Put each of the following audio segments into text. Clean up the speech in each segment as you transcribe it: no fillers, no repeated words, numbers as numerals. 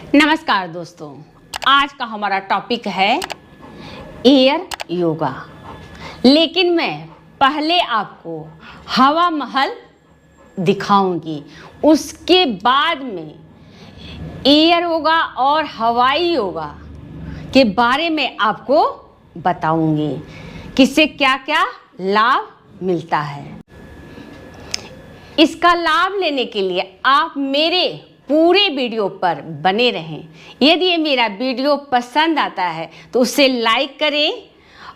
नमस्कार दोस्तों, आज का हमारा टॉपिक है एयर योगा। लेकिन मैं पहले आपको हवा महल दिखाऊंगी, उसके बाद में एयर योगा और हवाई योगा के बारे में आपको बताऊंगी किससे क्या क्या लाभ मिलता है। इसका लाभ लेने के लिए आप मेरे पूरे वीडियो पर बने रहें। यदि ये मेरा वीडियो पसंद आता है तो उसे लाइक करें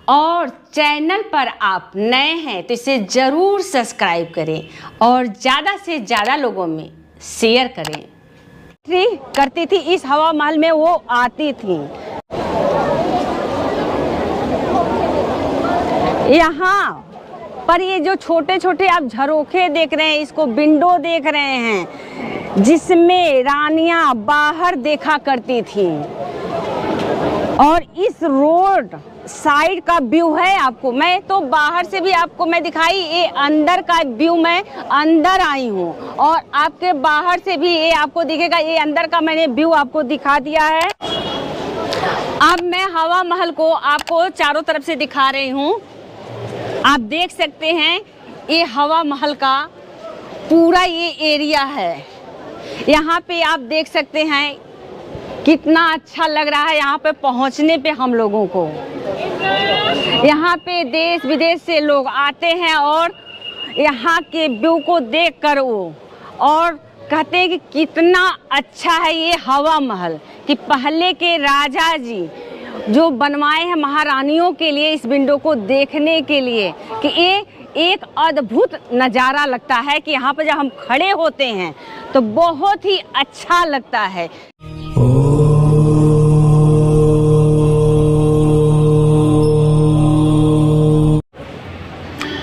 और चैनल पर आप नए हैं तो इसे ज़रूर सब्सक्राइब करें और ज़्यादा से ज़्यादा लोगों में शेयर करें। करती थी इस हवा महल में, वो आती थी। यहाँ पर ये जो छोटे छोटे आप झरोखे देख रहे हैं, इसको विंडो देख रहे हैं, जिसमें रानियां बाहर देखा करती थी। और इस रोड साइड का व्यू है। आपको मैं तो बाहर से भी आपको मैं दिखाई, ये अंदर का व्यू, मैं अंदर आई हूँ और आपके बाहर से भी ये आपको दिखेगा। ये अंदर का मैंने व्यू आपको दिखा दिया है। अब मैं हवा महल को आपको चारों तरफ से दिखा रही हूँ। आप देख सकते हैं ये हवा महल का पूरा ये एरिया है। यहाँ पे आप देख सकते हैं कितना अच्छा लग रहा है यहाँ पे पहुँचने पे हम लोगों को। यहाँ पे देश विदेश से लोग आते हैं और यहाँ के व्यू को देख कर वो और कहते हैं कि कितना अच्छा है ये हवा महल, कि पहले के राजा जी जो बनवाए हैं महारानियों के लिए इस विंडो को देखने के लिए, कि ये एक अद्भुत नज़ारा लगता है कि यहाँ पर जब हम खड़े होते हैं तो बहुत ही अच्छा लगता है।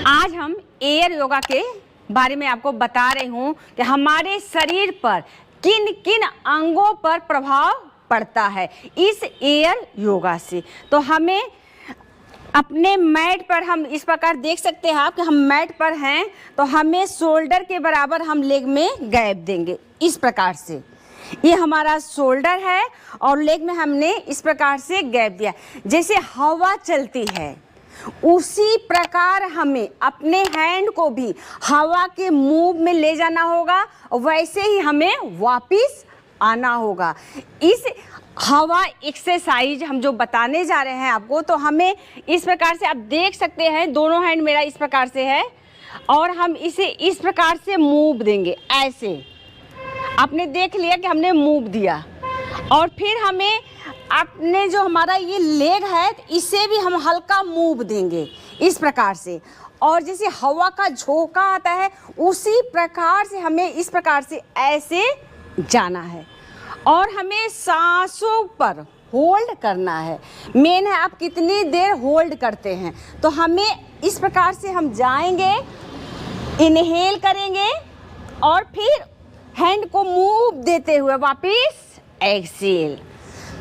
आज हम एयर योगा के बारे में आपको बता रही हूँ कि हमारे शरीर पर किन किन अंगों पर प्रभाव पड़ता है इस एयर योगा से। तो हमें अपने मैट पर, हम इस प्रकार देख सकते हैं आप कि हम मैट पर हैं, तो हमें शोल्डर के बराबर हम लेग में गैप देंगे इस प्रकार से। ये हमारा शोल्डर है और लेग में हमने इस प्रकार से गैप दिया। जैसे हवा चलती है उसी प्रकार हमें अपने हैंड को भी हवा के मूव में ले जाना होगा और वैसे ही हमें वापस आना होगा। इस हवा एक्सरसाइज हम जो बताने जा रहे हैं आपको, तो हमें इस प्रकार से आप देख सकते हैं, दोनों हैंड मेरा इस प्रकार से है और हम इसे इस प्रकार से मूव देंगे। ऐसे आपने देख लिया कि हमने मूव दिया और फिर हमें अपने जो हमारा ये लेग है इसे भी हम हल्का मूव देंगे इस प्रकार से। और जैसे हवा का झोंका आता है उसी प्रकार से हमें इस प्रकार से ऐसे जाना है और हमें सांसों पर होल्ड करना है। मेन है आप कितनी देर होल्ड करते हैं। तो हमें इस प्रकार से हम जाएंगे, इनहेल करेंगे और फिर हैंड को मूव देते हुए वापस एक्सेल।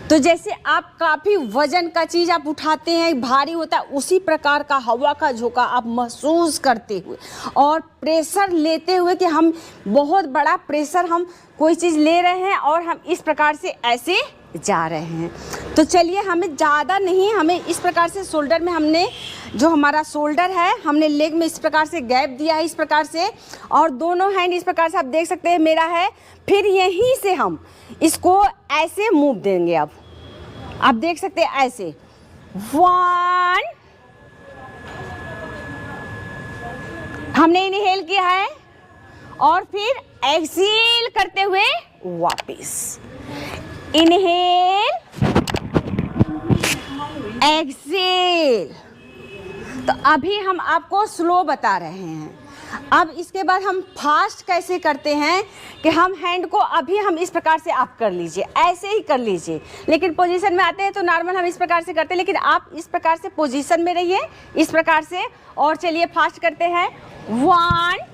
तो जैसे आप काफ़ी वजन का चीज़ आप उठाते हैं, भारी होता है, उसी प्रकार का हवा का झोंका आप महसूस करते हुए और प्रेशर लेते हुए कि हम बहुत बड़ा प्रेशर हम कोई चीज़ ले रहे हैं और हम इस प्रकार से ऐसे जा रहे हैं। तो चलिए, हमें ज़्यादा नहीं, हमें इस प्रकार से शोल्डर में हमने जो हमारा शोल्डर है हमने लेग में इस प्रकार से गैप दिया है इस प्रकार से, और दोनों हैंड इस प्रकार से आप देख सकते हैं मेरा है। फिर यहीं से हम इसको ऐसे मूव देंगे। अब आप देख सकते हैं ऐसे 1, हमने इनहेल किया है और फिर एक्सेल करते हुए वापस इनहेल एक्सेल। तो अभी हम आपको स्लो बता रहे हैं। अब इसके बाद हम फास्ट कैसे करते हैं कि हम हैंड को अभी हम इस प्रकार से आप कर लीजिए, ऐसे ही कर लीजिए, लेकिन पोजीशन में आते हैं तो नॉर्मल हम इस प्रकार से करते हैं, लेकिन आप इस प्रकार से पोजीशन में रहिए इस प्रकार से। और चलिए फास्ट करते हैं 1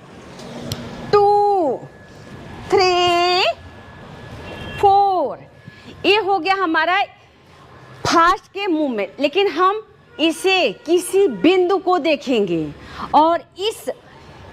2 3 4। ये हो गया हमारा फास्ट के मूवमेंट। लेकिन हम इसे किसी बिंदु को देखेंगे और इस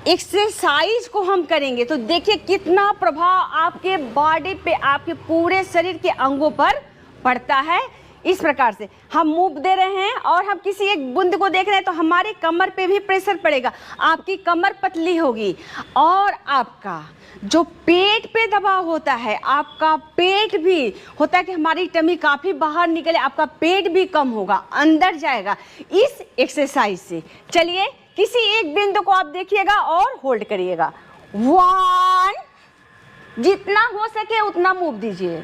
एक्सरसाइज को हम करेंगे तो देखिए कितना प्रभाव आपके बॉडी पे, आपके पूरे शरीर के अंगों पर पड़ता है। इस प्रकार से हम मूव दे रहे हैं और हम किसी एक बूंद को देख रहे हैं तो हमारे कमर पे भी प्रेशर पड़ेगा, आपकी कमर पतली होगी और आपका जो पेट पे दबाव होता है, आपका पेट भी होता है कि हमारी टमी काफ़ी बाहर निकले, आपका पेट भी कम होगा, अंदर जाएगा इस एक्सरसाइज से। चलिए किसी एक बिंदु को आप देखिएगा और होल्ड करिएगा। 1, जितना हो सके उतना मूव दीजिए।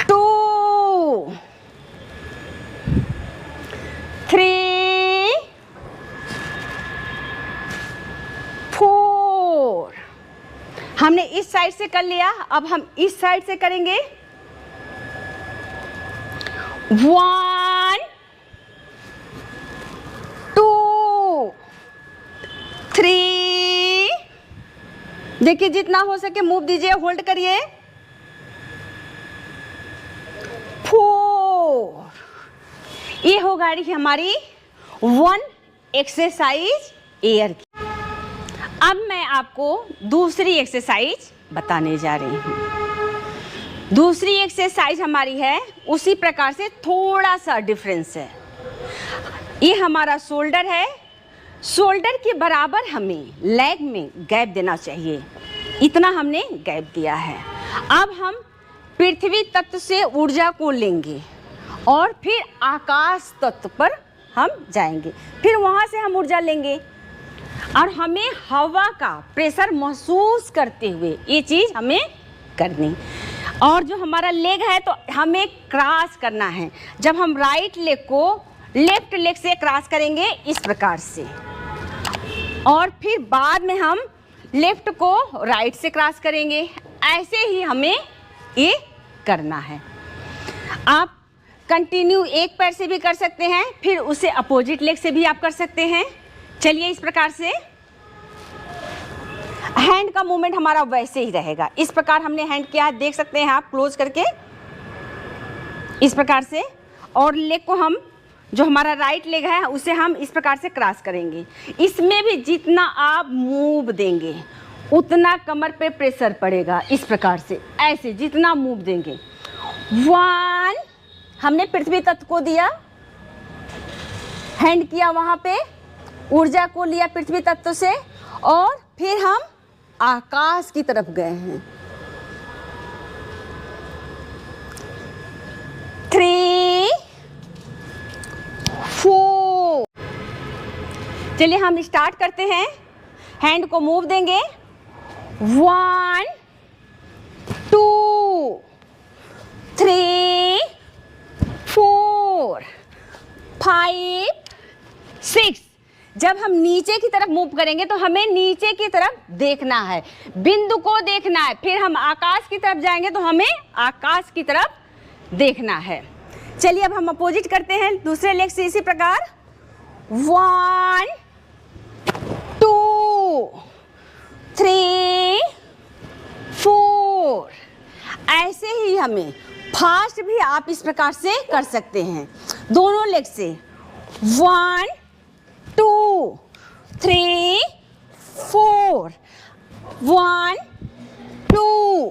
2, 3, 4। हमने इस साइड से कर लिया, अब हम इस साइड से करेंगे। 1, 2, 3। देखिए जितना हो सके मूव दीजिए, होल्ड करिए। 4। ये हो गई हमारी 1 एक्सरसाइज एयर की। अब मैं आपको दूसरी एक्सरसाइज बताने जा रही हूँ। दूसरी एक्सरसाइज हमारी है उसी प्रकार से, थोड़ा सा डिफरेंस है। ये हमारा शोल्डर है, शोल्डर के बराबर हमें लेग में गैप देना चाहिए, इतना हमने गैप दिया है। अब हम पृथ्वी तत्व से ऊर्जा को लेंगे और फिर आकाश तत्व पर हम जाएंगे, फिर वहाँ से हम ऊर्जा लेंगे और हमें हवा का प्रेशर महसूस करते हुए ये चीज़ हमें करनी। और जो हमारा लेग है तो हमें क्रॉस करना है। जब हम राइट लेग को लेफ्ट लेग से क्रॉस करेंगे इस प्रकार से, और फिर बाद में हम लेफ्ट को राइट से क्रॉस करेंगे। ऐसे ही हमें ये करना है। आप कंटिन्यू एक पैर से भी कर सकते हैं, फिर उसे अपोजिट लेग से भी आप कर सकते हैं। चलिए इस प्रकार से हैंड का मूवमेंट हमारा वैसे ही रहेगा। इस प्रकार हमने हैंड किया, देख सकते हैं आप क्लोज करके इस प्रकार से। और लेग को हम, जो हमारा राइट लेग है उसे हम इस प्रकार से क्रॉस करेंगे। इसमें भी जितना आप मूव देंगे उतना कमर पे प्रेशर पड़ेगा। इस प्रकार से ऐसे जितना मूव देंगे। 1, हमने पृथ्वी तत्व को दिया, हैंड किया वहाँ पे, ऊर्जा को लिया पृथ्वी तत्व से और फिर हम आकाश की तरफ गए हैं। 3, 4। चलिए हम स्टार्ट करते हैं। हैंड को मूव देंगे। 1, 2, 3, 4, 5, 6। जब हम नीचे की तरफ मूव करेंगे तो हमें नीचे की तरफ देखना है, बिंदु को देखना है। फिर हम आकाश की तरफ जाएंगे तो हमें आकाश की तरफ देखना है। चलिए अब हम अपोजिट करते हैं दूसरे लेग से इसी प्रकार। 1, 2, 3, 4। ऐसे ही हमें फास्ट भी आप इस प्रकार से कर सकते हैं दोनों लेग से। 1, 2, 3, 4। 1, 2,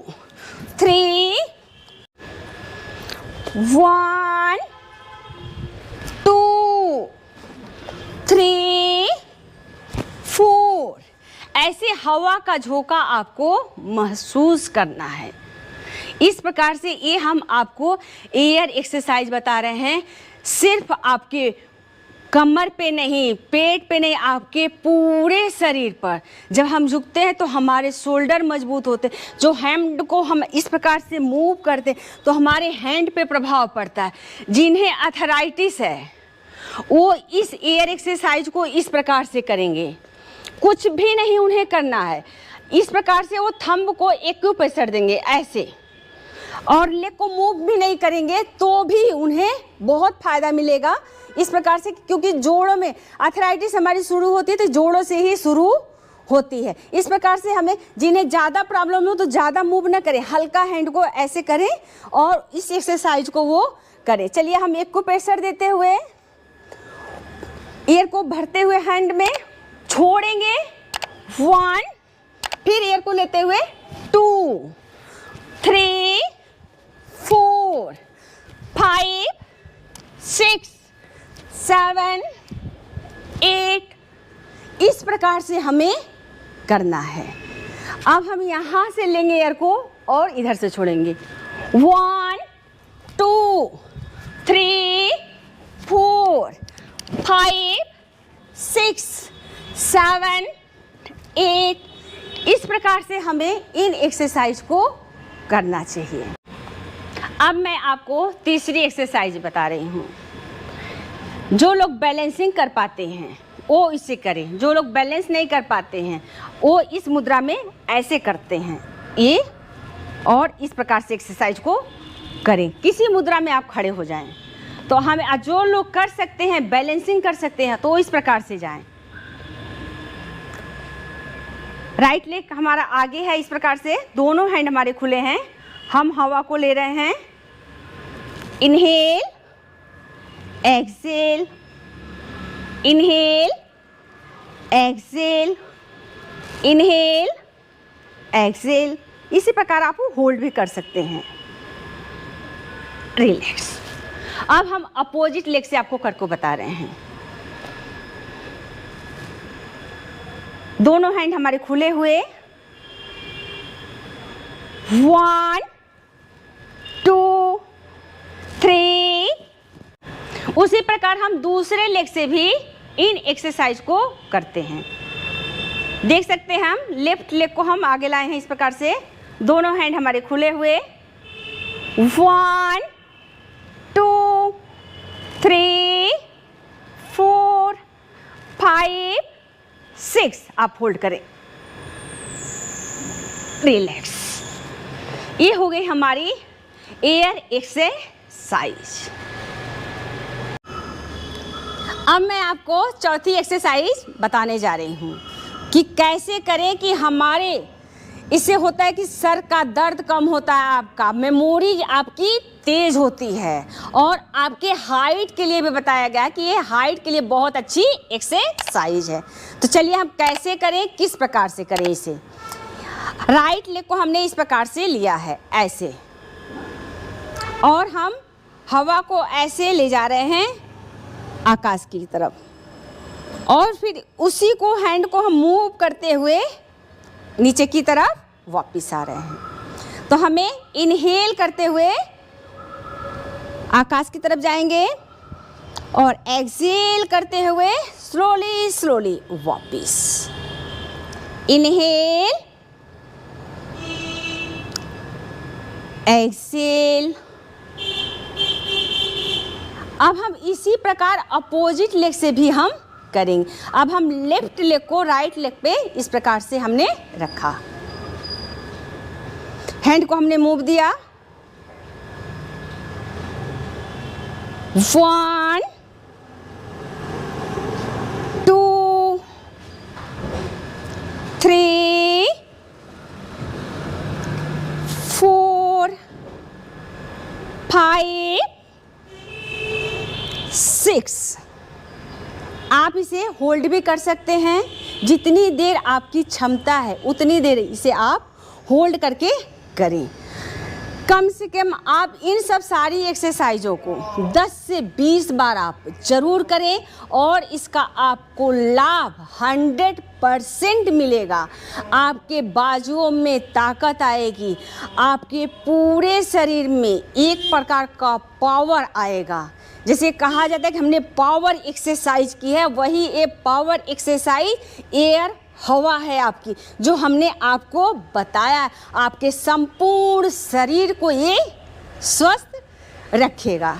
3, 1, 2, 3, 4। ऐसे हवा का झोंका आपको महसूस करना है। इस प्रकार से ये हम आपको एयर एक्सरसाइज बता रहे हैं। सिर्फ आपके कमर पे नहीं, पेट पे नहीं, आपके पूरे शरीर पर। जब हम झुकते हैं तो हमारे शोल्डर मजबूत होते हैं। जो हैंड को हम इस प्रकार से मूव करते हैं तो हमारे हैंड पे प्रभाव पड़ता है। जिन्हें आर्थराइटिस है वो इस एयर एक्सरसाइज को इस प्रकार से करेंगे। कुछ भी नहीं उन्हें करना है, इस प्रकार से वो थंब को एक्यूप्रेशर देंगे ऐसे, और लेग को मूव भी नहीं करेंगे तो भी उन्हें बहुत फायदा मिलेगा इस प्रकार से। क्योंकि जोड़ों में आर्थराइटिस हमारी शुरू होती है तो जोड़ों से ही शुरू होती है। इस प्रकार से हमें, जिन्हें ज़्यादा प्रॉब्लम हो तो ज़्यादा मूव ना करें, हल्का हैंड को ऐसे करें और इस एक्सरसाइज को वो करें। चलिए हम एक को प्रेशर देते हुए, एयर को भरते हुए हैंड में छोड़ेंगे 1, फिर एयर को लेते हुए 2, 3, 4, 5, 6, 7, 8, इस प्रकार से हमें करना है। अब हम यहाँ से लेंगे एयर को और इधर से छोड़ेंगे 1, 2, 3, 4, 5, 6, 7, 8, इस प्रकार से हमें इन एक्सरसाइज को करना चाहिए। अब मैं आपको तीसरी एक्सरसाइज बता रही हूँ। जो लोग बैलेंसिंग कर पाते हैं वो इसे करें, जो लोग बैलेंस नहीं कर पाते हैं वो इस मुद्रा में ऐसे करते हैं ये, और इस प्रकार से एक्सरसाइज को करें। किसी मुद्रा में आप खड़े हो जाएं। तो हमें जो लोग कर सकते हैं, बैलेंसिंग कर सकते हैं, तो इस प्रकार से जाएं। राइट लेग हमारा आगे है, इस प्रकार से दोनों हैंड हमारे खुले हैं। हम हवा को ले रहे हैं, inhale, exhale, inhale, exhale, inhale, exhale. इसी प्रकार आप होल्ड भी कर सकते हैं। रिलैक्स। अब हम अपोजिट लेग से आपको करके बता रहे हैं। दोनों हैंड हमारे खुले हुए, 1, 2, 3। उसी प्रकार हम दूसरे लेग से भी इन एक्सरसाइज को करते हैं। देख सकते हैं हम लेफ्ट लेग को हम आगे लाए हैं इस प्रकार से, दोनों हैंड हमारे खुले हुए, 1, 2, 3, 4, 5, 6। आप होल्ड करें, रिलैक्स। ये हो गई हमारी एयर एक्सरसाइज। अब मैं आपको चौथी एक्सरसाइज बताने जा रही हूँ कि कैसे करें कि हमारे, इससे होता है कि सर का दर्द कम होता है, आपका मेमोरी आपकी तेज होती है, और आपके हाइट के लिए भी बताया गया कि ये हाइट के लिए बहुत अच्छी एक्सरसाइज है। तो चलिए हम कैसे करें, किस प्रकार से करें इसे। राइट लेग को हमने इस प्रकार से लिया है ऐसे, और हम हवा को ऐसे ले जा रहे हैं आकाश की तरफ, और फिर उसी को हैंड को हम मूव करते हुए नीचे की तरफ वापस आ रहे हैं। तो हमें इनहेल करते हुए आकाश की तरफ जाएंगे, और एक्सेल करते हुए स्लोली स्लोली वापस। Inhale, exhale. अब हम इसी प्रकार अपोजिट लेग से भी हम करेंगे। अब हम लेफ्ट लेग को राइट लेग पे इस प्रकार से हमने रखा, हैंड को हमने मूव दिया, 1, 2, 3, 4, 5, 6। आप इसे होल्ड भी कर सकते हैं, जितनी देर आपकी क्षमता है उतनी देर इसे आप होल्ड करके करें। कम से कम आप इन सब सारी एक्सरसाइजों को 10 से 20 बार आप जरूर करें, और इसका आपको लाभ 100% मिलेगा। आपके बाजुओं में ताकत आएगी, आपके पूरे शरीर में एक प्रकार का पावर आएगा। जैसे कहा जाता है कि हमने पावर एक्सरसाइज की है, वही एक पावर एक्सरसाइज एयर हवा है आपकी, जो हमने आपको बताया, आपके संपूर्ण शरीर को ये स्वस्थ रखेगा।